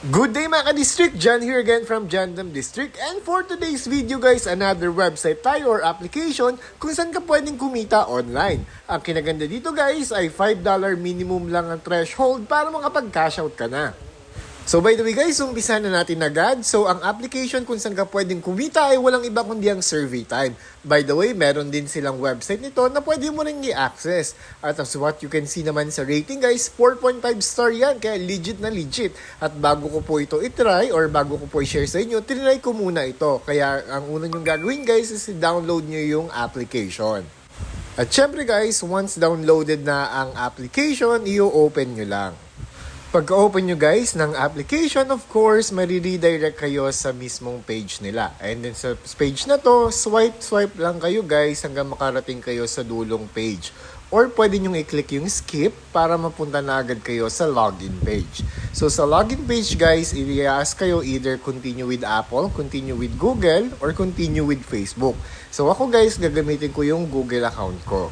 Good day mga ka-district! John here again from Jandam District, and for today's video guys, another website tayo or application kung saan ka pwedeng kumita online. Ang kinaganda dito guys ay $5 minimum lang ang threshold para makapag-cash out ka na. So by the way guys, umpisa na natin agad. So ang application kung saan ka pwedeng kumita ay walang iba kundi ang Survey Time. By the way, meron din silang website nito na pwede mo rin i-access. At as what you can see naman sa rating guys, 4.5 star yan. Kaya legit na legit. At bago ko po ito itry or bago ko po i-share sa inyo, tinry ko muna ito. Kaya ang una nyong gagawin guys is i-download nyo yung application. At syempre guys, once downloaded na ang application, i-open nyo lang. Pagka-open nyo guys ng application, of course, mariredirect kayo sa mismong page nila. And then sa page na to, swipe lang kayo guys hanggang makarating kayo sa dulong page. Or pwede nyo i-click yung skip para mapunta na agad kayo sa login page. So sa login page guys, i-ask kayo either continue with Apple, continue with Google, or continue with Facebook. So ako guys, gagamitin ko yung Google account ko.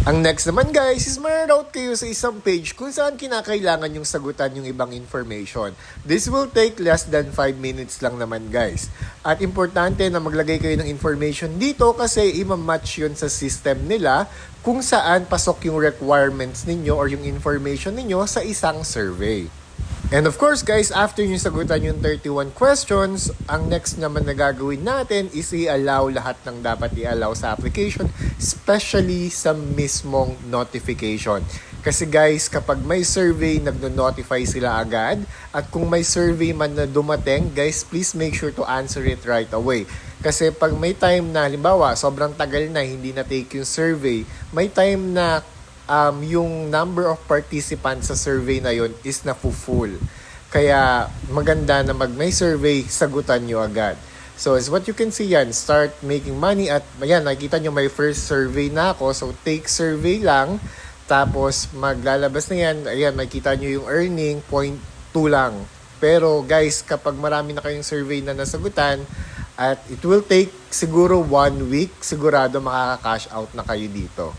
Ang next naman guys is ma-route kayo sa isang page kung saan kinakailangan yung sagutan yung ibang information. This will take less than 5 minutes lang naman guys. At importante na maglagay kayo ng information dito kasi i-match yun sa system nila kung saan pasok yung requirements ninyo or yung information ninyo sa isang survey. And of course guys, after nyo sagutan yung 31 questions, ang next naman na gagawin natin is i-allow lahat ng dapat i-allow sa application, especially sa mismong notification. Kasi guys, kapag may survey, nagno-notify sila agad. At kung may survey man na dumating, guys, please make sure to answer it right away. Kasi pag may time na, halimbawa, sobrang tagal na, hindi na-take yung survey, may time na yung number of participants sa survey na yon is na-full. Kaya maganda na may survey, sagutan nyo agad. So as what you can see yan, start making money at ayan, nakikita nyo may first survey na ako. So take survey lang, tapos maglalabas na yan, ayan, makikita nyo yung earning, 0.2 lang. Pero guys, kapag marami na kayong survey na nasagutan, at it will take siguro 1 week, sigurado makaka-cash out na kayo dito.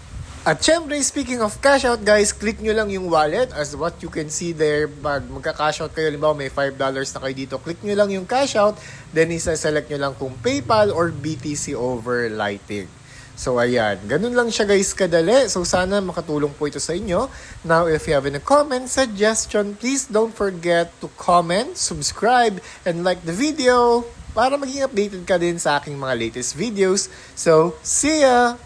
At syempre, speaking of cash out guys, click nyo lang yung wallet as what you can see there. Pag magka-cash out kayo, halimbawa may $5 na kayo dito, click nyo lang yung cash out, then isa-select nyo lang kung PayPal or BTC over Lightning. So ayan, ganun lang siya guys kadali. So sana makatulong po ito sa inyo. Now if you have any comment, suggestion, please don't forget to comment, subscribe, and like the video para maging updated ka din sa aking mga latest videos. So, see ya!